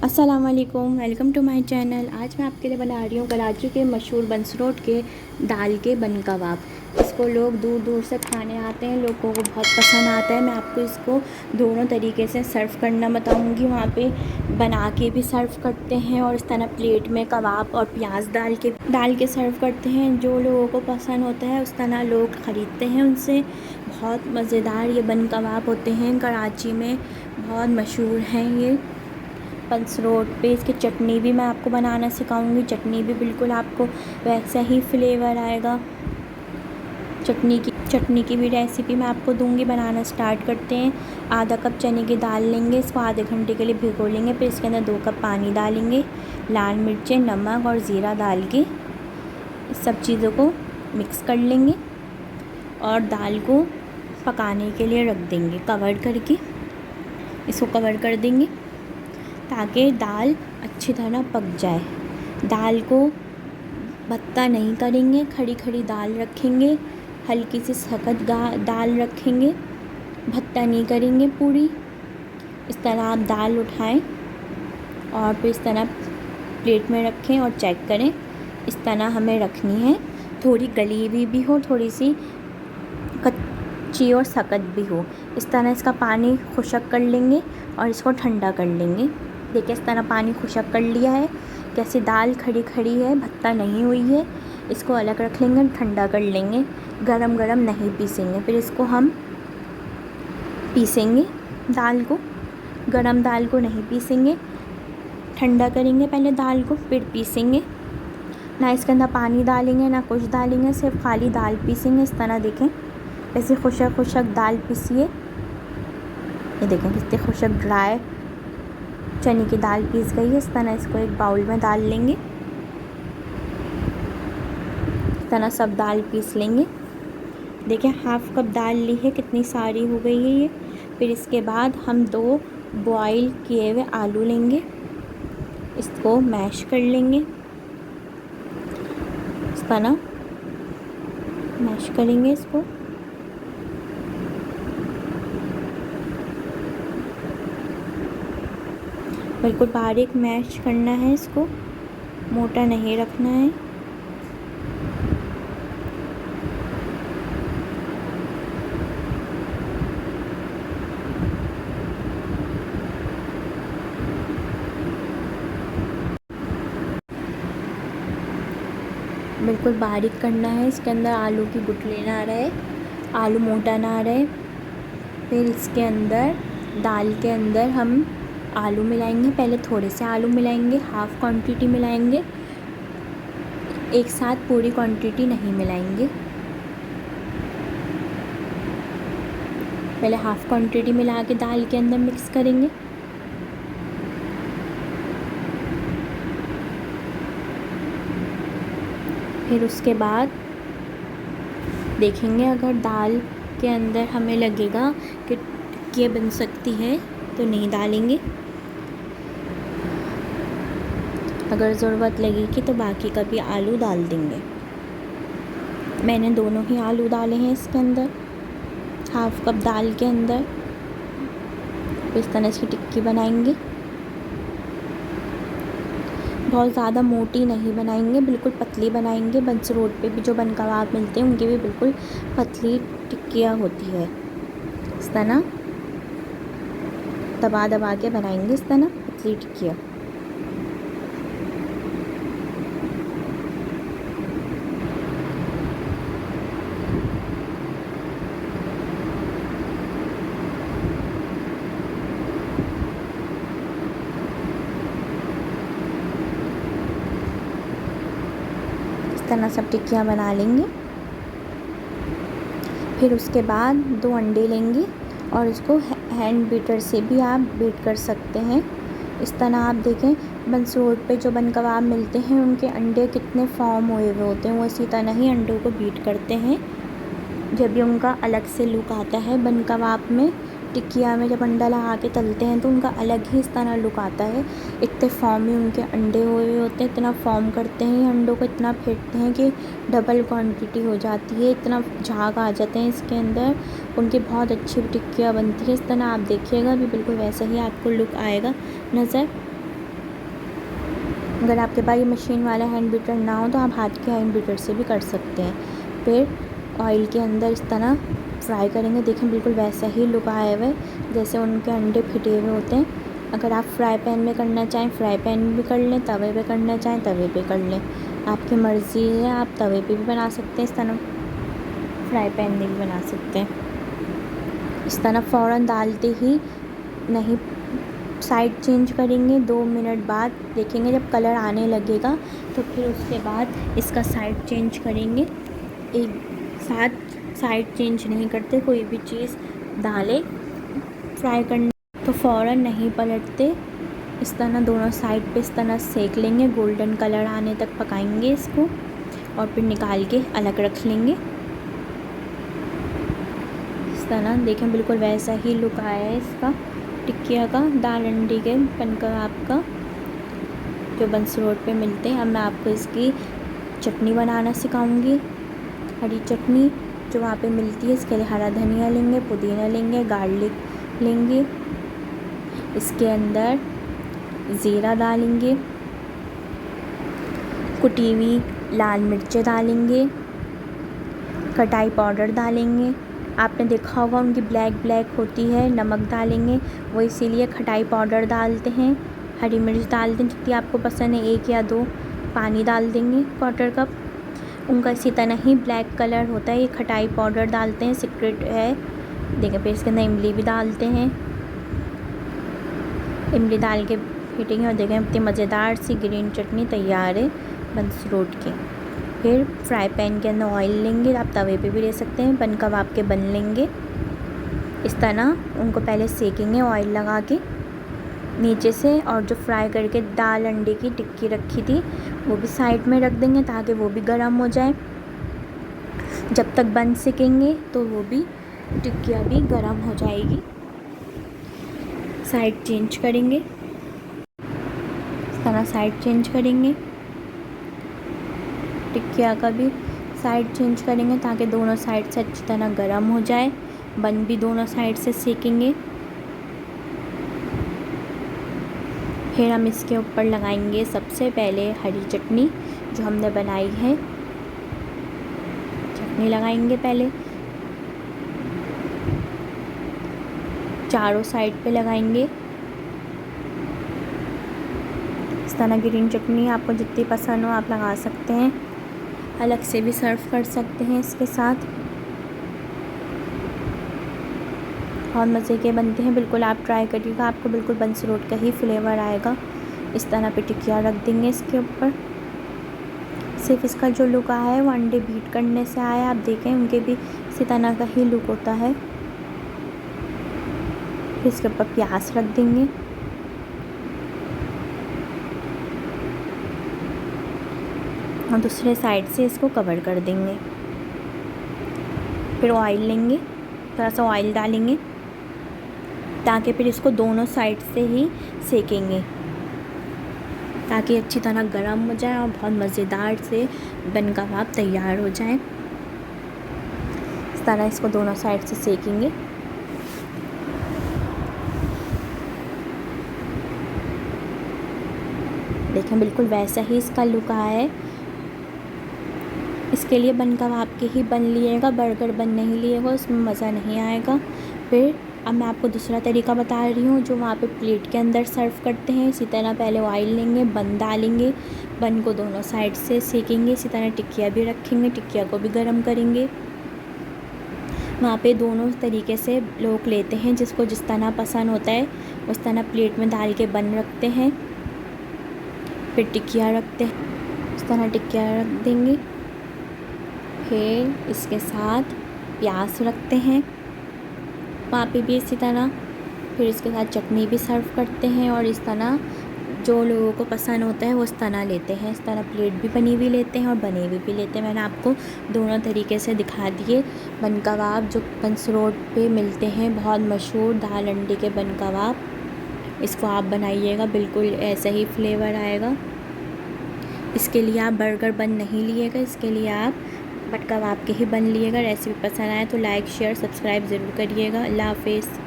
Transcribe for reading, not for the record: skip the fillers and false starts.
अस्सलाम वालेकुम, welcome to my channel. आज मैं आपके लिए बना रही हूँ कराची के मशहूर बंस रोड के दाल के बन कबाब। इसको लोग दूर दूर से खाने आते हैं, लोगों को बहुत पसंद आता है। मैं आपको इसको दोनों तरीके से सर्व करना बताऊँगी। वहाँ पे बना के भी सर्व करते हैं और इस तरह प्लेट में कबाब और प्याज डाल के सर्व करते हैं। जो लोगों को पसंद होता है उस तरह लोग ख़रीदते हैं उनसे। बहुत मज़ेदार ये बन कबाब होते हैं, कराची में बहुत मशहूर हैं ये बंस रोड पे। इसकी चटनी भी मैं आपको बनाना सिखाऊंगी। चटनी भी बिल्कुल आपको वैसा ही फ्लेवर आएगा। चटनी की भी रेसिपी मैं आपको दूंगी। बनाना स्टार्ट करते हैं। आधा कप चने की दाल लेंगे, इसको आधे घंटे के लिए भिगो लेंगे। फिर इसके अंदर 2 कप पानी डालेंगे। लाल मिर्चें, नमक और ज़ीरा डाल के इस सब चीज़ों को मिक्स कर लेंगे और दाल को पकाने के लिए रख देंगे। कवर करके इसको कवर कर देंगे ताकि दाल अच्छी तरह पक जाए। दाल को भत्ता नहीं करेंगे, खड़ी खड़ी दाल रखेंगे। हल्की सी सख्त दाल रखेंगे, भत्ता नहीं करेंगे पूरी। इस तरह आप दाल उठाएं और फिर इस तरह प्लेट में रखें और चेक करें। इस तरह हमें रखनी है, थोड़ी गली हुई भी हो, थोड़ी सी कच्ची और सख्त भी हो। इस तरह इसका पानी खुशक कर लेंगे और इसको ठंडा कर लेंगे। देखिए इस तरह पानी खुशक कर लिया है। कैसी दाल खड़ी खड़ी है, भत्ता नहीं हुई है। इसको अलग रख लेंगे, ठंडा कर लेंगे। गरम गरम नहीं पीसेंगे। फिर इसको हम पीसेंगे दाल को। गरम दाल को नहीं पीसेंगे, ठंडा करेंगे पहले दाल को, फिर पीसेंगे। ना इसके अंदर पानी डालेंगे ना कुछ डालेंगे, सिर्फ खाली दाल पीसेंगे। इस तरह देखें ऐसे खुशक खुशक दाल पीसिए। ये देखें कितनी खुशक ड्राई चने की दाल पीस गई है। इस तरह इसको एक बाउल में डाल लेंगे। इस तरह सब दाल पीस लेंगे। देखिए हाफ़ कप दाल ली है, कितनी सारी हो गई है ये। फिर इसके बाद हम 2 बॉईल किए हुए आलू लेंगे, इसको मैश कर लेंगे। इस तरह मैश करेंगे इसको। बिल्कुल बारीक मैश करना है इसको, मोटा नहीं रखना है। बिल्कुल बारीक करना है। इसके अंदर आलू की गुठली ना रहे, आलू मोटा ना रहे। फिर इसके अंदर दाल के अंदर हम आलू मिलाएंगे। पहले थोड़े से आलू मिलाएंगे, हाफ़ क्वांटिटी मिलाएंगे, एक साथ पूरी क्वांटिटी नहीं मिलाएंगे। पहले हाफ़ क्वांटिटी मिला के दाल के अंदर मिक्स करेंगे। फिर उसके बाद देखेंगे अगर दाल के अंदर हमें लगेगा कि टिक्की बन सकती है तो नहीं डालेंगे। अगर ज़रूरत लगेगी तो बाकी का भी आलू डाल देंगे। मैंने दोनों ही आलू डाले हैं इसके अंदर, हाफ़ कप दाल के अंदर। इस तरह इसकी टिक्की बनाएंगे। बहुत ज़्यादा मोटी नहीं बनाएंगे, बिल्कुल पतली बनाएंगे। बंस रोड पे भी जो बन कबाब मिलते हैं उनकी भी बिल्कुल पतली टिक्कियाँ होती है। इस तरह दबा दबा के बनाएंगे, इस तरह पतली टिक्कियाँ। इस तरह सब टिक्कियाँ बना लेंगे। फिर उसके बाद 2 अंडे लेंगे और इसको हैंड बीटर से भी आप बीट कर सकते हैं। इस तरह आप देखें बंस रोड पे जो बन कबाब मिलते हैं उनके अंडे कितने फॉर्म हुए हुए होते हैं, वो इसी तरह ही अंडों को बीट करते हैं। जब भी उनका अलग से लुक आता है बन कबाब में, टिक्किया में जब अंडा लगा के तलते हैं तो उनका अलग ही इस तरह लुक आता है। इतने फॉर्म में उनके अंडे हुए हुए होते हैं, इतना फॉर्म करते हैं अंडों को, इतना फेंटते हैं कि डबल क्वांटिटी हो जाती है, इतना झाग आ जाते हैं इसके अंदर। उनकी बहुत अच्छी टिक्कियाँ बनती है। इस तरह आप देखिएगा भी बिल्कुल वैसा ही आपको लुक आएगा नज़र। अगर आपके पास ये मशीन वाला हैंड बीटर ना हो तो आप हाथ के हैंड बीटर से भी कर सकते हैं। फिर ऑयल के अंदर इस तरह फ्राई करेंगे। देखें बिल्कुल वैसा ही लुक आया हुआ है जैसे उनके अंडे फिटे हुए होते हैं। अगर आप फ्राई पैन में करना चाहें फ्राई पैन में भी कर लें, तवे पे करना चाहें तवे पे कर लें, आपकी मर्ज़ी है। आप तवे पे भी बना सकते हैं इस तरह, फ्राई पैन में भी बना सकते हैं। इस तरह फ़ौरन डालते ही नहीं, साइड चेंज करेंगे। 2 मिनट बाद देखेंगे जब कलर आने लगेगा तो फिर उसके बाद इसका साइड चेंज करेंगे। एक साथ साइड चेंज नहीं करते, कोई भी चीज़ डालें फ्राई करने तो फ़ौरन नहीं पलटते। इस तरह दोनों साइड पे इस तरह सेक लेंगे, गोल्डन कलर आने तक पकाएंगे इसको और फिर निकाल के अलग रख लेंगे। इस तरह देखें बिल्कुल वैसा ही लुक आया है इसका टिक्किया का, दाल अंडी के बन कबाब का, जो बंसी रोड पे मिलते हैं। अब मैं आपको इसकी चटनी बनाना सिखाऊंगी, हरी चटनी जो वहाँ पे मिलती है। इसके लिए हरा धनिया लेंगे, पुदीना लेंगे, गार्लिक लेंगे, इसके अंदर ज़ीरा डालेंगे, कुटी हुई लाल मिर्चें डालेंगे, खटाई पाउडर डालेंगे। आपने देखा होगा उनकी ब्लैक होती है, नमक डालेंगे, वो इसीलिए खटाई पाउडर डालते हैं। हरी मिर्च डालते हैं जितनी आपको पसंद है, 1 या 2 पानी डाल देंगे 1/4 कप। उनका इसी तरह ही ब्लैक कलर होता है, ये खटाई पाउडर डालते हैं, सीक्रेट है। देखिए फिर इसके अंदर इमली भी डालते हैं, इमली डाल के फेंटेंगे और देखें इतनी मज़ेदार सी ग्रीन चटनी तैयार है बंसी रोड की। फिर फ्राई पैन के अंदर ऑयल लेंगे, आप तवे पे भी ले सकते हैं, बन कबाब के बन लेंगे। इस तरह उनको पहले सेकेंगे ऑयल लगा के नीचे से, और जो फ्राई करके दाल अंडे की टिक्की रखी थी वो भी साइड में रख देंगे ताकि वो भी गर्म हो जाए। जब तक बन सेकेंगे तो वो भी टिक्किया भी गर्म हो जाएगी। साइड चेंज करेंगे, इस तरह साइड चेंज करेंगे, टिक्किया का भी साइड चेंज करेंगे ताकि दोनों साइड से अच्छी तरह गर्म हो जाए। बन भी दोनों साइड से सेकेंगे। फिर हम इसके ऊपर लगाएंगे सबसे पहले हरी चटनी जो हमने बनाई है, चटनी लगाएंगे पहले, चारों साइड पे लगाएंगे। इस तरह ग्रीन चटनी आपको जितनी पसंद हो आप लगा सकते हैं, अलग से भी सर्व कर सकते हैं इसके साथ। बहुत मज़े के बनते हैं, बिल्कुल आप ट्राई करिएगा, आपको बिल्कुल बंसी रोड का ही फ्लेवर आएगा। इस तरह पे टिक्किया रख देंगे इसके ऊपर। सिर्फ इसका जो लुक आया है वो अंडे बीट करने से आया, आप देखें उनके भी इसी तरह का ही लुक होता है। फिर इसके ऊपर प्याज रख देंगे, और दूसरे साइड से इसको कवर कर देंगे। फिर ऑयल लेंगे, थोड़ा सा ऑयल डालेंगे ताकि फिर इसको दोनों साइड से ही सेकेंगे ताकि अच्छी तरह गर्म हो जाए और बहुत मज़ेदार से बन कबाब तैयार हो जाए। इस तरह इसको दोनों साइड से सेकेंगे। देखें बिल्कुल वैसा ही इसका लुक आया है। इसके लिए बन कबाब के ही बन लिएगा, बर्गर बन नहीं लिएगा, उसमें मज़ा नहीं आएगा। फिर अब मैं आपको दूसरा तरीका बता रही हूँ जो वहाँ पे प्लेट के अंदर सर्व करते हैं। इसी तरह पहले ऑयल लेंगे, बन डालेंगे, बन को दोनों साइड से सेकेंगे। इसी तरह टिक्किया भी रखेंगे, टिक्किया को भी गर्म करेंगे। वहाँ पे दोनों तरीके से लोग लेते हैं, जिसको जिस तरह पसंद होता है उस तरह प्लेट में डाल के बन रखते हैं। फिर टिक्किया रखते हैं, इस तरह टिक्किया रख देंगे। फिर इसके साथ प्याज रखते हैं वहाँ पे भी इसी तरह। फिर इसके साथ चटनी भी सर्व करते हैं, और इस तरह जो लोगों को पसंद होता है वो इस तरह लेते हैं। इस तरह प्लेट भी बनी हुई लेते हैं और बने हुए भी लेते हैं। मैंने आपको दोनों तरीके से दिखा दिए। बन कबाब जो बंसी रोड पे मिलते हैं, बहुत मशहूर दाल अंडे के बन कबाब, इसको आप बनाइएगा, बिल्कुल ऐसा ही फ्लेवर आएगा। इसके लिए आप बर्गर बन नहीं लिएगा, इसके लिए आप बन कबाब के ही बन लिएगा। रेसिपी पसंद आए तो लाइक शेयर सब्सक्राइब ज़रूर करिएगा। अल्लाह हाफ़िज़।